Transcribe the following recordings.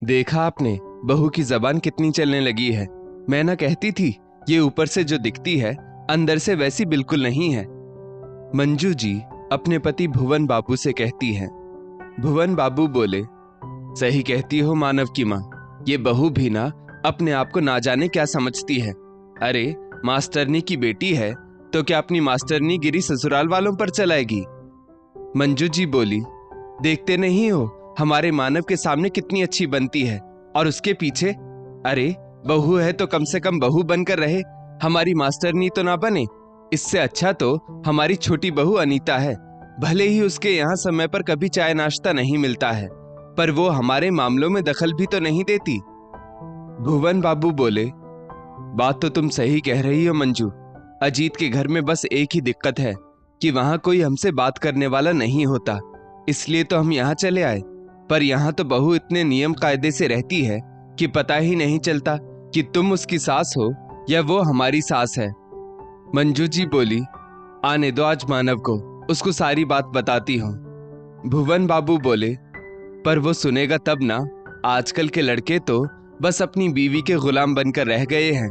देखा आपने, बहू की जबान कितनी चलने लगी है। मैं ना कहती थी, ये ऊपर से जो दिखती है अंदर से वैसी बिल्कुल नहीं है। मंजू जी अपने पति भुवन बाबू से कहती हैं। भुवन बाबू बोले, सही कहती हो मानव की माँ, ये बहू भी ना अपने आप को ना जाने क्या समझती है। अरे मास्टरनी की बेटी है तो क्या अपनी मास्टरनी गिरी ससुराल वालों पर चलाएगी। मंजू जी बोली, देखते नहीं हो हमारे मानव के सामने कितनी अच्छी बनती है और उसके पीछे। अरे बहू है तो कम से कम बहू बनकर रहे, हमारी मास्टरनी तो ना बने। इससे अच्छा तो हमारी छोटी बहू अनीता है। भले ही उसके यहाँ समय पर कभी चाय नाश्ता नहीं मिलता है, पर वो हमारे मामलों में दखल भी तो नहीं देती। भुवन बाबू बोले, बात तो तुम सही कह रही हो मंजू। अजीत के घर में बस एक ही दिक्कत है कि वहां कोई हमसे बात करने वाला नहीं होता, इसलिए तो हम यहाँ चले आए। पर यहाँ तो बहू इतने नियम कायदे से रहती है कि पता ही नहीं चलता कि तुम उसकी सास हो या वो हमारी सास है। मंजू जी बोली, आने दो आज मानव को, उसको सारी बात बताती हूँ। भुवन बाबू बोले, पर वो सुनेगा तब ना। आजकल के लड़के तो बस अपनी बीवी के गुलाम बनकर रह गए हैं।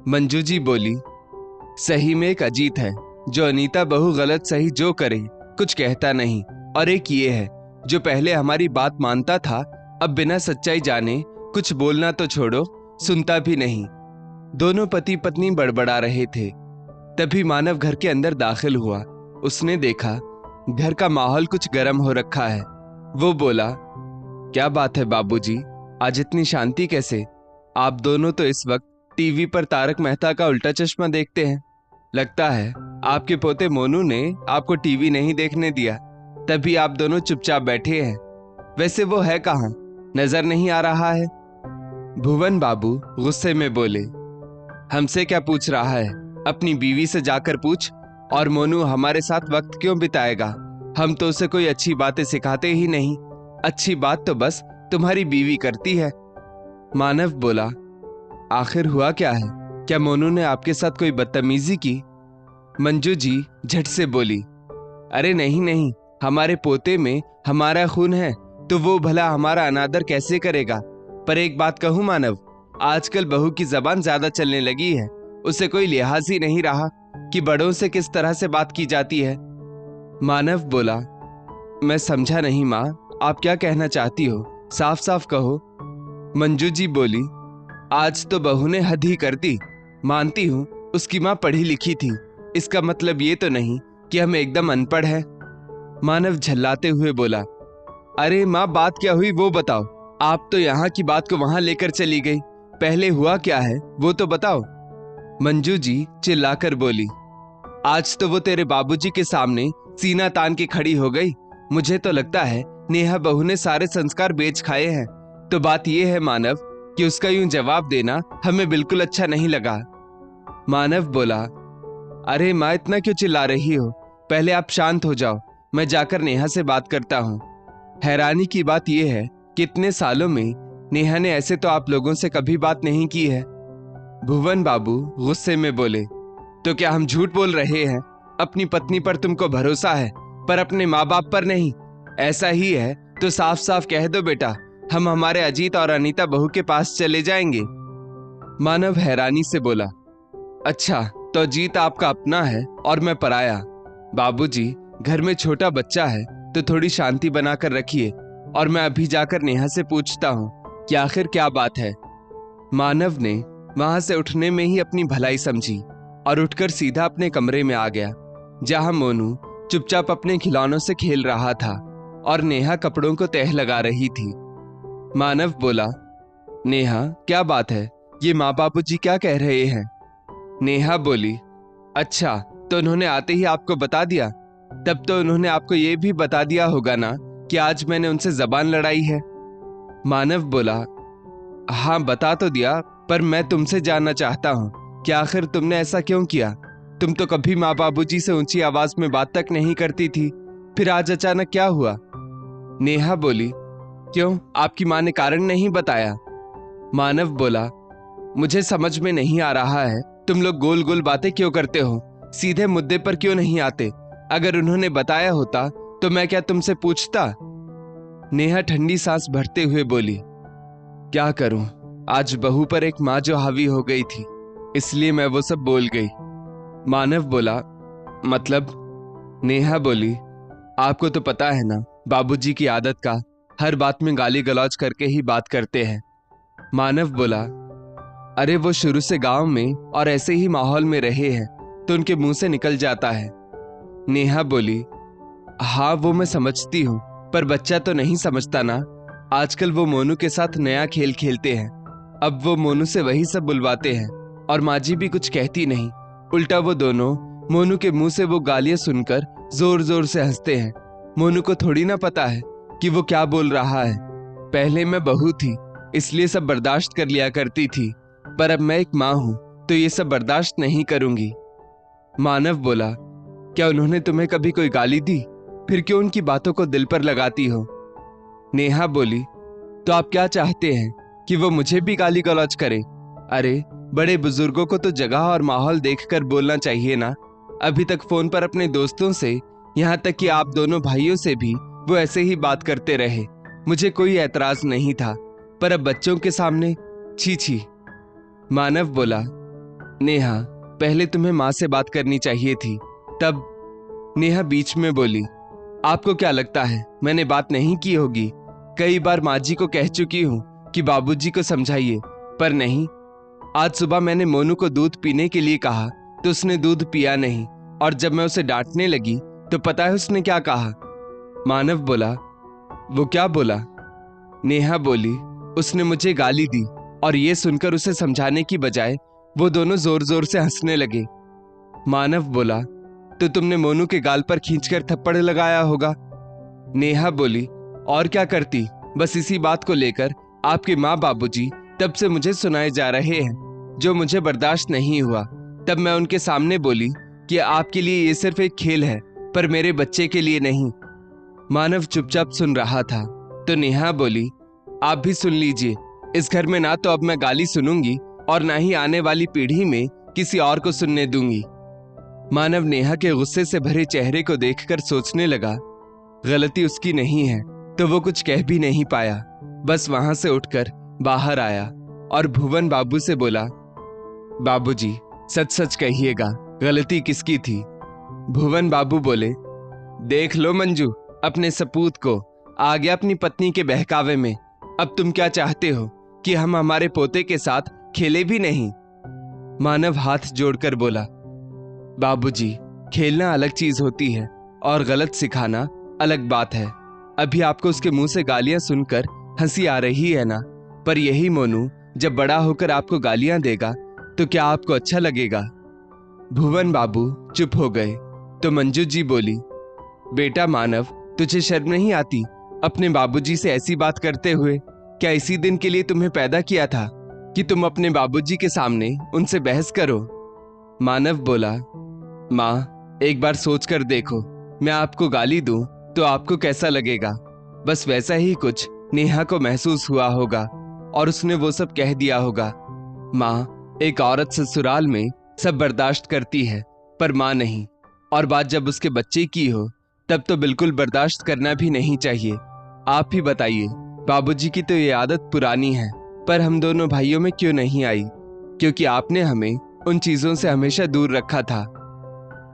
मंजू जी बोली, सही में एक अजीत है जो अनीता बहू गलत सही जो करे कुछ कहता नहीं, और एक ये है जो पहले हमारी बात मानता था, अब बिना सच्चाई जाने कुछ बोलना तो छोड़ो सुनता भी नहीं। दोनों पति पत्नी बड़बड़ा रहे थे। तभी मानव घर के अंदर दाखिल हुआ। उसने देखा घर का माहौल कुछ गर्म हो रखा है। वो बोला, क्या बात है बाबूजी, आज इतनी शांति कैसे? आप दोनों तो इस वक्त टीवी पर तारक मेहता का उल्टा चश्मा देखते हैं। लगता है आपके पोते मोनू ने आपको टीवी नहीं देखने दिया, तभी आप दोनों चुपचाप बैठे हैं। वैसे वो है कहाँ, नजर नहीं आ रहा है? भुवन बाबू गुस्से में बोले, हमसे क्या पूछ रहा है, अपनी बीवी से जाकर पूछ। और मोनू हमारे साथ वक्त क्यों बिताएगा? हम तो उसे कोई अच्छी बातें सिखाते ही नहीं। अच्छी बात तो बस तुम्हारी बीवी करती है। मानव बोला, आखिर हुआ क्या है? क्या मोनू ने आपके साथ कोई बदतमीजी की? मंजू जी झट से बोली, अरे नहीं नहीं, हमारे पोते में हमारा खून है तो वो भला हमारा अनादर कैसे करेगा? पर एक बात कहूं मानव, आजकल बहू की जबान ज्यादा चलने लगी है। उसे कोई लिहाज ही नहीं रहा कि बड़ों से किस तरह से बात की जाती है। मानव बोला, मैं समझा नहीं माँ, आप क्या कहना चाहती हो? साफ साफ कहो। मंजू जी बोली, आज तो बहू ने हद ही कर दी। मानती हूँ उसकी माँ पढ़ी लिखी थी, इसका मतलब ये तो नहीं कि हम एकदम अनपढ़ हैं। मानव झल्लाते हुए बोला, अरे माँ बात क्या हुई वो बताओ। आप तो यहाँ की बात को वहां लेकर चली गई, पहले हुआ क्या है वो तो बताओ। मंजू जी चिल्लाकर बोली, आज तो वो तेरे बाबूजी के सामने सीना तान के खड़ी हो गई। मुझे तो लगता है नेहा बहू ने सारे संस्कार बेच खाए हैं। तो बात यह है मानव कि उसका यूं जवाब देना हमें बिल्कुल अच्छा नहीं लगा। मानव बोला, अरे माँ इतना क्यों चिल्ला रही हो? पहले आप शांत हो जाओ, मैं जाकर नेहा से बात करता हूँ। हैरानी की बात यह है कि इतने सालों में नेहा ने ऐसे तो आप लोगों से कभी बात नहीं की है। भुवन बाबू गुस्से में बोले, तो क्या हम झूठ बोल रहे हैं? अपनी पत्नी पर तुमको भरोसा है पर अपने माँ बाप पर नहीं। ऐसा ही है तो साफ साफ कह दो बेटा, हम हमारे अजीत और अनीता बहू के पास चले जाएंगे। मानव हैरानी से बोला, अच्छा तो अजीत आपका अपना है और मैं पराया? बाबूजी घर में छोटा बच्चा है तो थोड़ी शांति बनाकर रखिए, और मैं अभी जाकर नेहा से पूछता हूँ कि आखिर क्या बात है। मानव ने वहां से उठने में ही अपनी भलाई समझी और उठकर सीधा अपने कमरे में आ गया, जहां मोनू चुपचाप अपने खिलौनों से खेल रहा था और नेहा कपड़ों को तह लगा रही थी। मानव बोला, नेहा क्या बात है, ये माँ बाबूजी क्या कह रहे हैं? नेहा बोली, अच्छा तो उन्होंने आते ही आपको बता दिया? तब तो उन्होंने आपको ये भी बता दिया होगा ना कि आज मैंने उनसे जबान लड़ाई है। मानव बोला, हाँ बता तो दिया, पर मैं तुमसे जानना चाहता हूँ कि आखिर तुमने ऐसा क्यों किया? तुम तो कभी माँ बाबूजी से ऊंची आवाज में बात तक नहीं करती थी, फिर आज अचानक क्या हुआ? नेहा बोली, क्यों आपकी माँ ने कारण नहीं बताया? मानव बोला, मुझे समझ में नहीं आ रहा है तुम लोग गोल गोल बातें क्यों करते हो, सीधे मुद्दे पर क्यों नहीं आते? अगर उन्होंने बताया होता तो मैं क्या तुमसे पूछता? नेहा ठंडी सांस भरते हुए बोली, क्या करूं, आज बहू पर एक माँ जो हावी हो गई थी, इसलिए मैं वो सब बोल गई। मानव बोला, मतलब? नेहा बोली, आपको तो पता है ना बाबूजी की आदत का, हर बात में गाली गलौज करके ही बात करते हैं। मानव बोला, अरे वो शुरू से गांव में और ऐसे ही माहौल में रहे हैं तो उनके मुंह से निकल जाता है। नेहा बोली, हाँ वो मैं समझती हूँ, पर बच्चा तो नहीं समझता ना। आजकल वो मोनू के साथ नया खेल खेलते हैं, अब वो मोनू से वही सब बुलवाते हैं और माँ जी भी कुछ कहती नहीं। उल्टा वो दोनों मोनू के मुंह से वो गालियां सुनकर जोर जोर से हंसते हैं। मोनू को थोड़ी ना पता है कि वो क्या बोल रहा है। पहले मैं बहू थी इसलिए सब बर्दाश्त कर लिया करती थी, पर अब मैं एक माँ हूं तो ये सब बर्दाश्त नहीं करूंगी। मानव बोला, क्या उन्होंने तुम्हें कभी कोई गाली दी? फिर क्यों उनकी बातों को दिल पर लगाती हो? नेहा बोली, तो आप क्या चाहते हैं कि वो मुझे भी गाली गलौज करे? अरे बड़े बुजुर्गों को तो जगह और माहौल देखकर बोलना चाहिए ना। अभी तक फोन पर अपने दोस्तों से, यहाँ तक कि आप दोनों भाइयों से भी वो ऐसे ही बात करते रहे। मुझे कोई ऐतराज नहीं था, पर अब बच्चों के सामने, छी छी। मानव बोला, नेहा पहले तुम्हें माँ से बात करनी चाहिए थी तब। नेहा बीच में बोली, आपको क्या लगता है मैंने बात नहीं की होगी? कई बार माँ जी को कह चुकी हूँ कि बाबूजी को समझाइए, पर नहीं। आज सुबह मैंने मोनू को दूध पीने के लिए कहा तो उसने दूध पिया नहीं, और जब मैं उसे डांटने लगी तो पता है उसने क्या कहा? मानव बोला, वो क्या बोला? नेहा बोली, उसने मुझे गाली दी, और ये सुनकर उसे समझाने की बजाय वो दोनों जोर जोर से हंसने लगे। मानव बोला, तो तुमने मोनू के गाल पर खींचकर थप्पड़ लगाया होगा। नेहा बोली, और क्या करती, बस इसी बात को लेकर आपके माँ बाबूजी तब से मुझे सुनाए जा रहे हैं, जो मुझे बर्दाश्त नहीं हुआ। तब मैं उनके सामने बोली कि आपके लिए ये सिर्फ एक खेल है, पर मेरे बच्चे के लिए नहीं। मानव चुपचाप सुन रहा था तो नेहा बोली, आप भी सुन लीजिए, इस घर में ना तो अब मैं गाली सुनूंगी और ना ही आने वाली पीढ़ी में किसी और को सुनने दूंगी। मानव नेहा के गुस्से से भरे चेहरे को देखकर सोचने लगा, गलती उसकी नहीं है तो वो कुछ कह भी नहीं पाया। बस वहां से उठकर बाहर आया और भुवन बाबू से बोला, बाबूजी सच सच कहिएगा, गलती किसकी थी? भुवन बाबू बोले, देख लो मंजू, अपने सपूत को आ गया अपनी पत्नी के बहकावे में। अब तुम क्या चाहते हो कि हम हमारे पोते के साथ खेले भी नहीं? मानव हाथ जोड़कर बोला, बाबूजी खेलना अलग चीज होती है और गलत सिखाना अलग बात है। अभी आपको उसके मुंह से गालियां सुनकर हंसी आ रही है ना, पर यही मोनू जब बड़ा होकर आपको गालियां देगा तो क्या आपको अच्छा लगेगा? भुवन बाबू चुप हो गए तो मंजू जी बोली, बेटा मानव, तुझे शर्म नहीं आती अपने बाबूजी से ऐसी बात करते हुए? क्या इसी दिन के लिए तुम्हें पैदा किया था कि तुम अपने बाबूजी के सामने उनसे बहस करो? मानव बोला, माँ एक बार सोच कर देखो, मैं आपको गाली दूं तो आपको कैसा लगेगा? बस वैसा ही कुछ नेहा को महसूस हुआ होगा और उसने वो सब कह दिया होगा। माँ, एक औरत ससुराल में सब बर्दाश्त करती है पर माँ नहीं, और बात जब उसके बच्चे की हो तब तो बिल्कुल बर्दाश्त करना भी नहीं चाहिए। आप ही बताइए, बाबूजी की तो ये आदत पुरानी है, पर हम दोनों भाइयों में क्यों नहीं आई? क्योंकि आपने हमें उन चीजों से हमेशा दूर रखा था।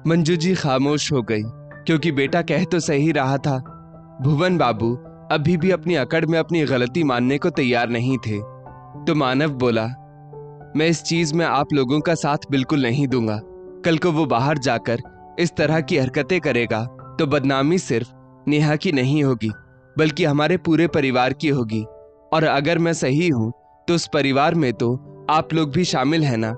मंजू जी खामोश हो गई क्योंकि बेटा कह तो सही रहा था। भुवन बाबू अभी भी अपनी अकड़ में अपनी गलती मानने को तैयार नहीं थे। तो मानव बोला, मैं इस चीज में आप लोगों का साथ बिल्कुल नहीं दूंगा। कल को वो बाहर जाकर इस तरह की हरकतें करेगा तो बदनामी सिर्फ नेहा की नहीं होगी बल्कि हमारे पूरे परिवार की होगी। और अगर मैं सही हूं तो उस परिवार में तो आप लोग भी शामिल हैं ना।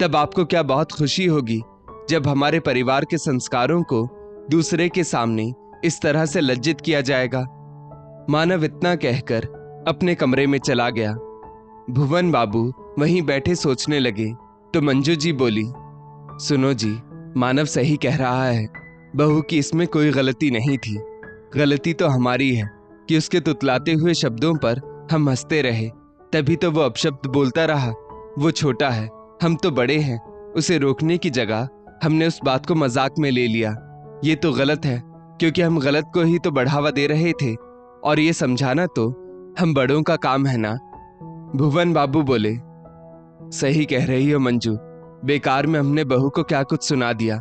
तब आपको क्या बहुत खुशी होगी जब हमारे परिवार के संस्कारों को दूसरे के सामने इस तरह से लज्जित किया जाएगा। मानव इतना कहकर अपने कमरे में चला गया। भुवन बाबू वहीं बैठे सोचने लगे तो मंजू जी बोली, सुनो जी, मानव सही कह रहा है, बहू की इसमें कोई गलती नहीं थी। गलती तो हमारी है कि उसके तुतलाते हुए शब्दों पर हम हंसते रहे, तभी तो वो अपशब्द बोलता रहा। वो छोटा है, हम तो बड़े हैं। उसे रोकने की जगह हमने उस बात को मजाक में ले लिया। ये तो गलत है क्योंकि हम गलत को ही तो बढ़ावा दे रहे थे, और ये समझाना तो हम बड़ों का काम है ना। भुवन बाबू बोले, सही कह रही हो मंजू, बेकार में हमने बहू को क्या कुछ सुना दिया।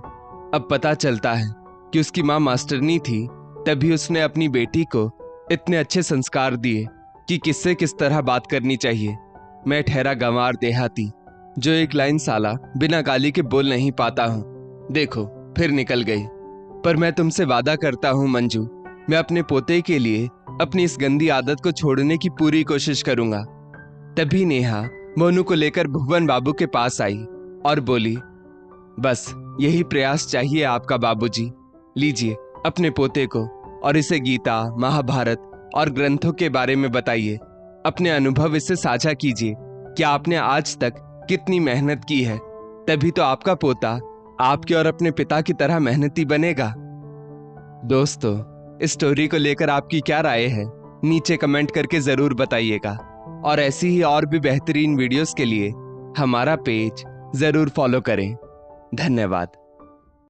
अब पता चलता है कि उसकी माँ मास्टरनी थी, तभी उसने अपनी बेटी को इतने अच्छे संस्कार दिए कि किससे किस तरह बात करनी चाहिए। मैं ठहरा गंवार देहाती जो एक लाइन साला बिना गाली के बोल नहीं पाता हूँ। देखो फिर निकल गई। पर मैं तुमसे वादा करता हूँ मंजू, मैं अपने पोते के लिए अपनी इस गंदी आदत को छोड़ने की पूरी कोशिश करूंगा। तभी नेहा मोनू को लेकर भुवन बाबू के पास आई और बोली, बस यही प्रयास चाहिए आपका बाबूजी। लीजिए अपने पोते को और इसे गीता, महाभारत और ग्रंथों के बारे में बताइए। अपने अनुभव इससे साझा कीजिए कि आपने आज तक कितनी मेहनत की है, तभी तो आपका पोता आपके और अपने पिता की तरह मेहनती बनेगा। दोस्तों, इस स्टोरी को लेकर आपकी क्या राय है, नीचे कमेंट करके जरूर बताइएगा। और ऐसी ही और भी बेहतरीन वीडियोस के लिए हमारा पेज जरूर फॉलो करें। धन्यवाद।